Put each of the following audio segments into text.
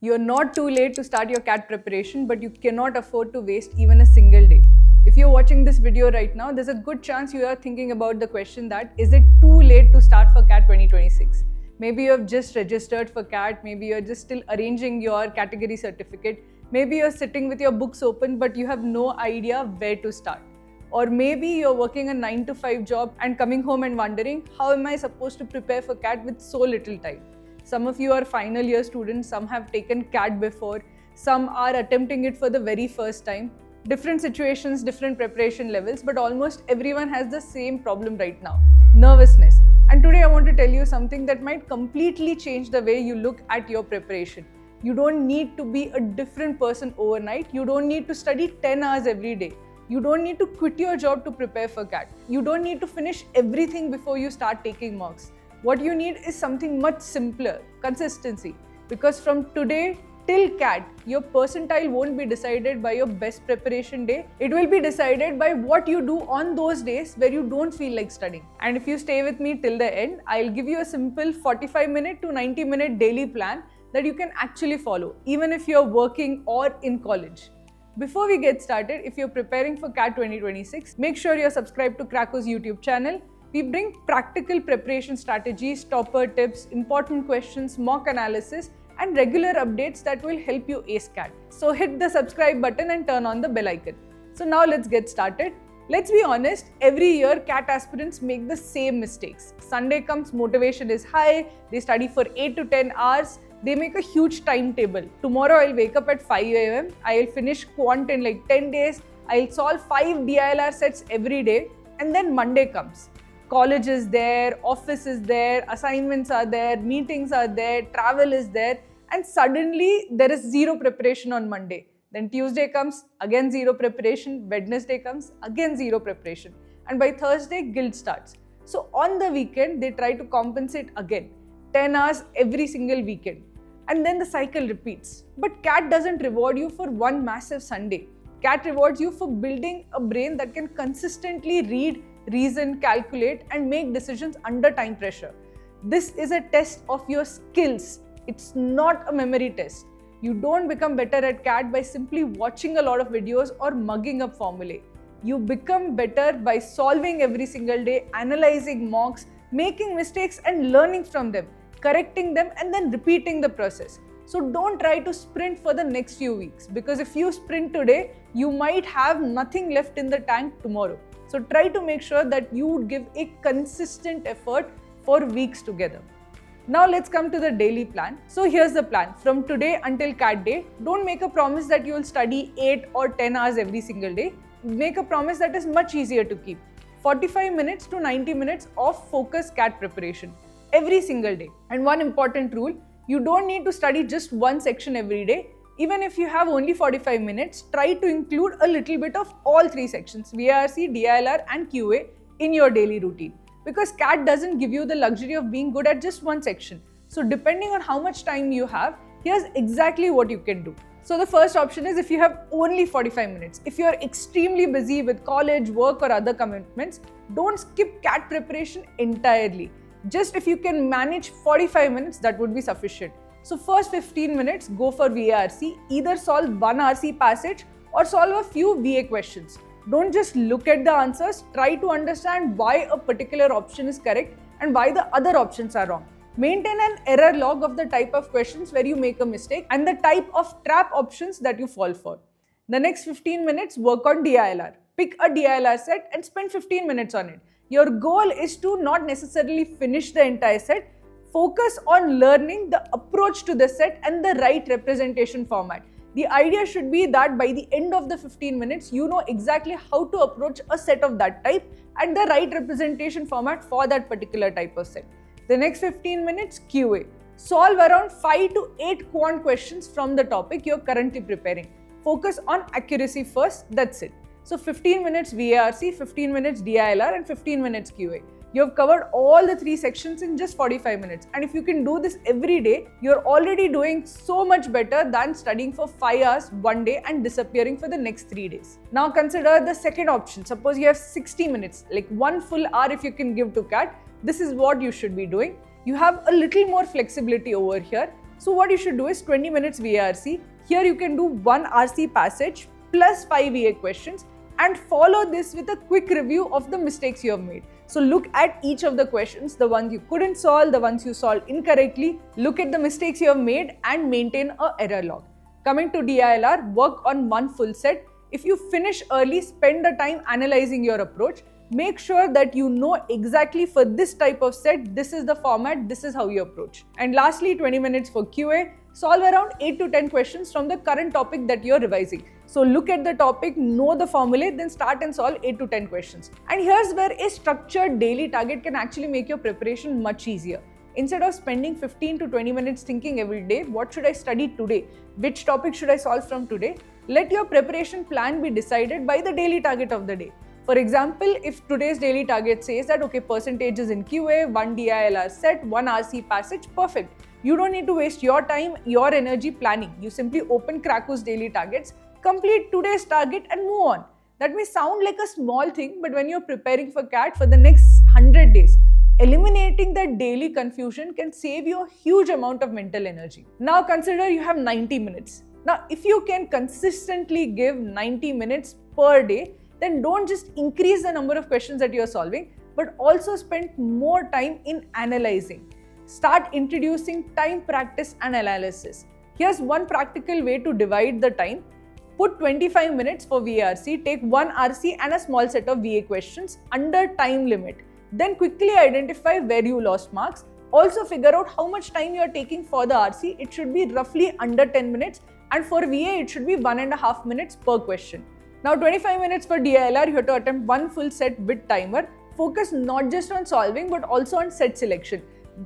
You're not too late to start your CAT preparation, but you cannot afford to waste even a single day. If you're watching this video right now, there's a good chance you are thinking about the question that, is it too late to start for CAT 2026? Maybe you have just registered for CAT, maybe you're just still arranging your category certificate, maybe you're sitting with your books open but you have no idea where to start. Or maybe you're working a 9 to 5 job and coming home and wondering, how am I supposed to prepare for CAT with so little time? Some of you are final year students, some have taken CAT before, some are attempting it for the very first time. Different situations, different preparation levels, but almost everyone has the same problem right now: nervousness. And today I want to tell you something that might completely change the way you look at your preparation. You don't need to be a different person overnight. You don't need to study 10 hours every day. You don't need to quit your job to prepare for CAT. You don't need to finish everything before you start taking marks. What you need is something much simpler: consistency. Because from today till CAT, your percentile won't be decided by your best preparation day. It will be decided by what you do on those days where you don't feel like studying. And if you stay with me till the end, I'll give you a simple 45-minute to 90-minute daily plan that you can actually follow, even if you're working or in college. Before we get started, if you're preparing for CAT 2026, make sure you're subscribed to Krako's YouTube channel. We bring practical preparation strategies, topper tips, important questions, mock analysis, and regular updates that will help you ace CAT. So hit the subscribe button and turn on the bell icon. So now let's get started. Let's be honest, every year CAT aspirants make the same mistakes. Sunday comes, motivation is high, they study for 8 to 10 hours, they make a huge timetable. Tomorrow I'll wake up at 5 a.m, I'll finish quant in like 10 days, I'll solve 5 DILR sets every day, and then Monday comes. College is there, office is there, assignments are there, meetings are there, travel is there, and suddenly there is zero preparation on Monday. Then Tuesday comes, again zero preparation, Wednesday comes, again zero preparation, and by Thursday guilt starts. So on the weekend they try to compensate again, 10 hours every single weekend, and then the cycle repeats. But CAT doesn't reward you for one massive Sunday. CAT rewards you for building a brain that can consistently read, reason, calculate, and make decisions under time pressure. This is a test of your skills. It's not a memory test. You don't become better at CAT by simply watching a lot of videos or mugging up formulae. You become better by solving every single day, analyzing mocks, making mistakes and learning from them, correcting them, and then repeating the process. So don't try to sprint for the next few weeks, because if you sprint today, you might have nothing left in the tank tomorrow. So try to make sure that you give a consistent effort for weeks together. Now let's come to the daily plan. So here's the plan. From today until CAT day, don't make a promise that you will study 8 or 10 hours every single day. Make a promise that is much easier to keep. 45 minutes to 90 minutes of focused CAT preparation every single day. And one important rule, you don't need to study just one section every day. Even if you have only 45 minutes, try to include a little bit of all three sections, VARC, DILR and QA, in your daily routine. Because CAT doesn't give you the luxury of being good at just one section. So depending on how much time you have, here's exactly what you can do. So the first option is, if you have only 45 minutes. If you're extremely busy with college, work or other commitments, don't skip CAT preparation entirely. Just if you can manage 45 minutes, that would be sufficient. So first 15 minutes, go for VARC. Either solve one RC passage or solve a few VA questions. Don't just look at the answers, try to understand why a particular option is correct and why the other options are wrong. Maintain an error log of the type of questions where you make a mistake and the type of trap options that you fall for. The next 15 minutes, work on DILR. Pick a DILR set and spend 15 minutes on it. Your goal is to not necessarily finish the entire set. Focus on learning the approach to the set and the right representation format. The idea should be that by the end of the 15 minutes, you know exactly how to approach a set of that type and the right representation format for that particular type of set. The next 15 minutes, QA. Solve around 5 to 8 quant questions from the topic you're currently preparing. Focus on accuracy first, that's it. So 15 minutes VARC, 15 minutes DILR and 15 minutes QA. You have covered all the three sections in just 45 minutes. And if you can do this every day, you're already doing so much better than studying for 5 hours one day and disappearing for the next 3 days. Now consider the second option. Suppose you have 60 minutes, like 1 full hour if you can give to CAT. This is what you should be doing. You have a little more flexibility over here. So what you should do is 20 minutes VARC. Here you can do 1 RC passage plus 5 VA questions and follow this with a quick review of the mistakes you have made. So look at each of the questions, the ones you couldn't solve, the ones you solved incorrectly, look at the mistakes you have made and maintain an error log. Coming to DILR, work on one full set. If you finish early, spend the time analyzing your approach. Make sure that you know exactly for this type of set, this is the format, this is how you approach. And lastly, 20 minutes for QA. Solve around 8 to 10 questions from the current topic that you're revising. So look at the topic, know the formula, then start and solve 8 to 10 questions. And here's where a structured daily target can actually make your preparation much easier. Instead of spending 15 to 20 minutes thinking every day, what should I study today? Which topic should I solve from today? Let your preparation plan be decided by the daily target of the day. For example, if today's daily target says that, okay, percentages in QA, 1 DILR set, 1 RC passage, perfect. You don't need to waste your time, your energy planning. You simply open Krako's daily targets, complete today's target and move on. That may sound like a small thing, but when you're preparing for CAT for the next 100 days, eliminating that daily confusion can save you a huge amount of mental energy. Now consider you have 90 minutes. Now, if you can consistently give 90 minutes per day, then don't just increase the number of questions that you're solving, but also spend more time in analyzing. Start introducing time, practice and analysis. Here's one practical way to divide the time. Put 25 minutes for VARC, take 1 RC and a small set of VA questions under time limit. Then quickly identify where you lost marks. Also figure out how much time you are taking for the RC. It should be roughly under 10 minutes and for VA it should be 1.5 minutes per question. Now 25 minutes for DILR, you have to attempt one full set with timer. Focus not just on solving but also on set selection.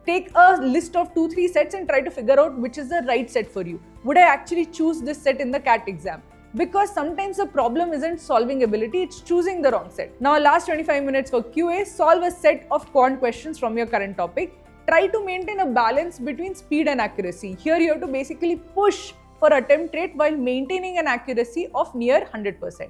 Take a list of 2-3 sets and try to figure out which is the right set for you. Would I actually choose this set in the CAT exam? Because sometimes the problem isn't solving ability, it's choosing the wrong set. Now last 25 minutes for QA, solve a set of quant questions from your current topic. Try to maintain a balance between speed and accuracy. Here you have to basically push for attempt rate while maintaining an accuracy of near 100%.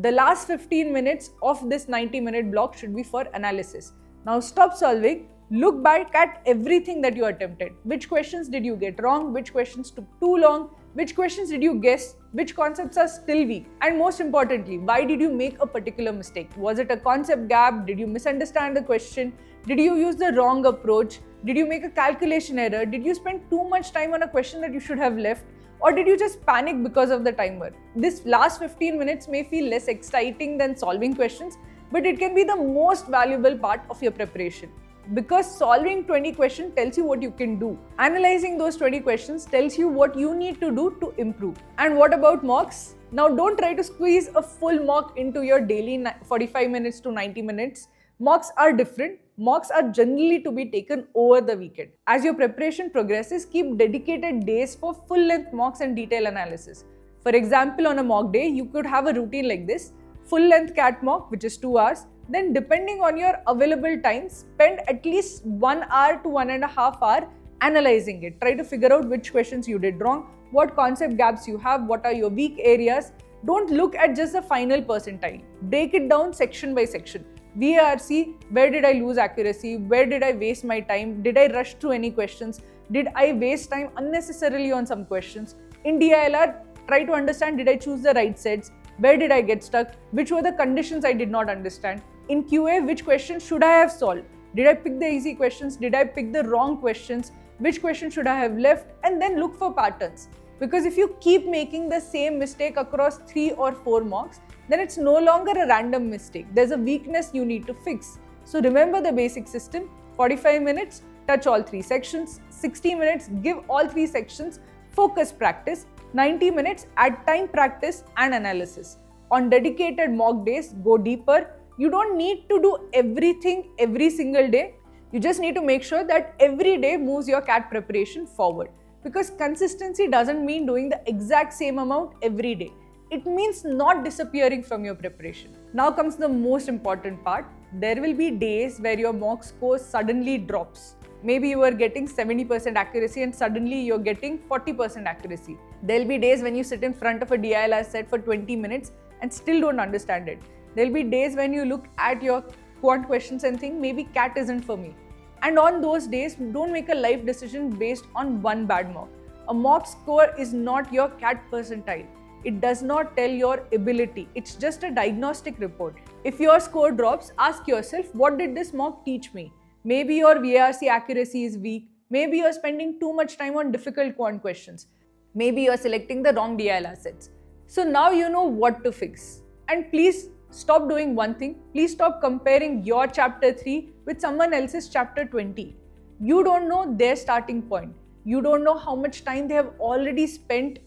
The last 15 minutes of this 90-minute block should be for analysis. Now stop solving, look back at everything that you attempted. Which questions did you get wrong? Which questions took too long? Which questions did you guess? Which concepts are still weak? And most importantly, why did you make a particular mistake? Was it a concept gap? Did you misunderstand the question? Did you use the wrong approach? Did you make a calculation error? Did you spend too much time on a question that you should have left? Or did you just panic because of the timer? This last 15 minutes may feel less exciting than solving questions, but it can be the most valuable part of your preparation. Because solving 20 questions tells you what you can do. Analyzing those 20 questions tells you what you need to do to improve. And what about mocks? Now don't try to squeeze a full mock into your daily 45 minutes to 90 minutes. Mocks are different. Mocks are generally to be taken over the weekend. As your preparation progresses, keep dedicated days for full-length mocks and detail analysis. For example, on a mock day, you could have a routine like this. Full-length CAT mock, which is 2 hours. Then depending on your available time, spend at least 1 hour to 1.5 hours analyzing it. Try to figure out which questions you did wrong, what concept gaps you have, what are your weak areas. Don't look at just the final percentile. Break it down section by section. VARC, where did I lose accuracy? Where did I waste my time? Did I rush through any questions? Did I waste time unnecessarily on some questions? In DILR, try to understand, did I choose the right sets? Where did I get stuck? Which were the conditions I did not understand? In QA, which questions should I have solved? Did I pick the easy questions? Did I pick the wrong questions? Which question should I have left? And then look for patterns. Because if you keep making the same mistake across 3 or 4 mocks, then it's no longer a random mistake. There's a weakness you need to fix. So remember the basic system. 45 minutes, touch all 3 sections. 60 minutes, give all 3 sections. Focus practice. 90 minutes, add time, practice and analysis. On dedicated mock days, go deeper. You don't need to do everything every single day. You just need to make sure that every day moves your CAT preparation forward. Because consistency doesn't mean doing the exact same amount every day. It means not disappearing from your preparation. Now comes the most important part. There will be days where your mock score suddenly drops. Maybe you are getting 70% accuracy and suddenly you're getting 40% accuracy. There'll be days when you sit in front of a DILR set for 20 minutes and still don't understand it. There'll be days when you look at your quant questions and think maybe CAT isn't for me. And on those days, don't make a life decision based on one bad mock. A mock score is not your CAT percentile. It does not tell your ability. It's just a diagnostic report. If your score drops, ask yourself, what did this mock teach me? Maybe your VRC accuracy is weak. Maybe you're spending too much time on difficult quant questions. Maybe you're selecting the wrong DILR sets. So now you know what to fix. And please stop doing one thing. Please stop comparing your chapter 3 with someone else's chapter 20. You don't know their starting point. You don't know how much time they have already spent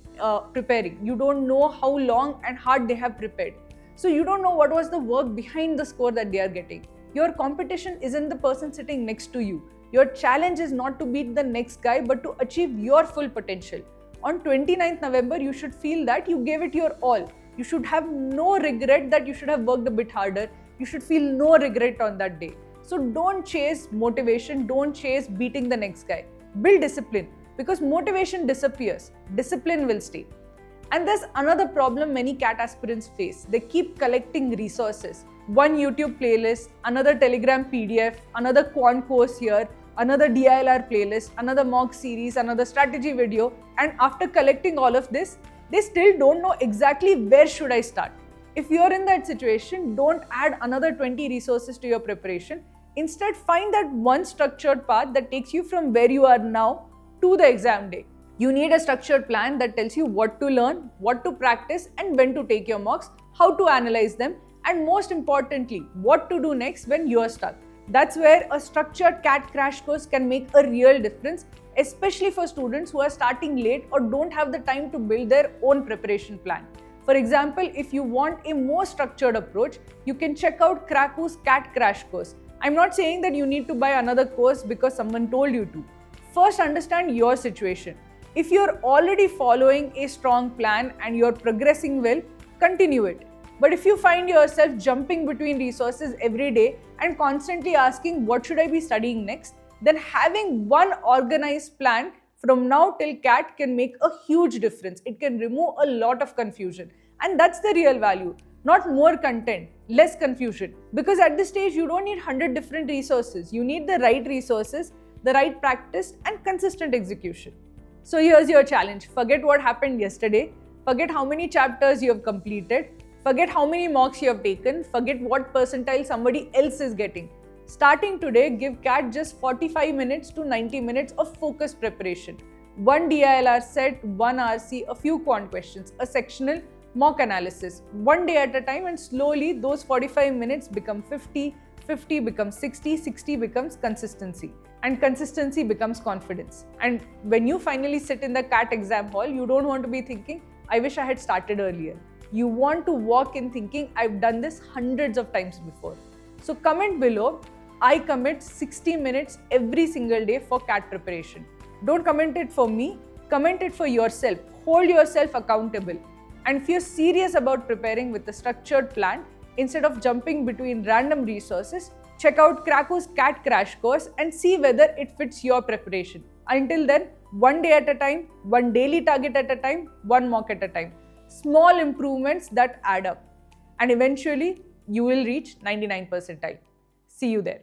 preparing. You don't know how long and hard they have prepared. So you don't know what was the work behind the score that they are getting. Your competition isn't the person sitting next to you. Your challenge is not to beat the next guy, but to achieve your full potential. On 29th November, you should feel that you gave it your all. You should have no regret that you should have worked a bit harder. You should feel no regret on that day. So don't chase motivation. Don't chase beating the next guy. Build discipline, because motivation disappears. Discipline will stay. And there's another problem many CAT aspirants face. They keep collecting resources. One YouTube playlist, another Telegram PDF, another quant course here, another DILR playlist, another mock series, another strategy video. And after collecting all of this, they still don't know exactly where should I start. If you're in that situation, don't add another 20 resources to your preparation. Instead, find that one structured path that takes you from where you are now to the exam day. You need a structured plan that tells you what to learn, what to practice, and when to take your mocks, how to analyze them, and most importantly, what to do next when you're stuck. That's where a structured CAT crash course can make a real difference, especially for students who are starting late or don't have the time to build their own preparation plan. For example, if you want a more structured approach, you can check out Kraku's CAT crash course. I'm not saying that you need to buy another course because someone told you to. First, understand your situation. If you're already following a strong plan and you're progressing well, continue it. But if you find yourself jumping between resources every day and constantly asking what should I be studying next, then having one organized plan from now till CAT can make a huge difference. It can remove a lot of confusion. And that's the real value. Not more content, less confusion. Because at this stage, you don't need 100 different resources. You need the right resources, the right practice, and consistent execution. So here's your challenge. Forget what happened yesterday. Forget how many chapters you have completed. Forget how many mocks you have taken. Forget what percentile somebody else is getting. Starting today, give CAT just 45 minutes to 90 minutes of focused preparation. One DILR set, one RC, a few quant questions, a sectional, mock analysis, one day at a time, and slowly those 45 minutes become 50, 50 becomes 60, 60 becomes consistency, and consistency becomes confidence. And when you finally sit in the CAT exam hall, you don't want to be thinking, I wish I had started earlier. You want to walk in thinking, I've done this hundreds of times before. So comment below, I commit 60 minutes every single day for CAT preparation. Don't comment it for me, comment it for yourself. Hold yourself accountable. And if you're serious about preparing with a structured plan, instead of jumping between random resources, check out Kraku's CAT crash course and see whether it fits your preparation. Until then, one day at a time, one daily target at a time, one mock at a time. Small improvements that add up. And eventually, you will reach 99 percentile. See you there.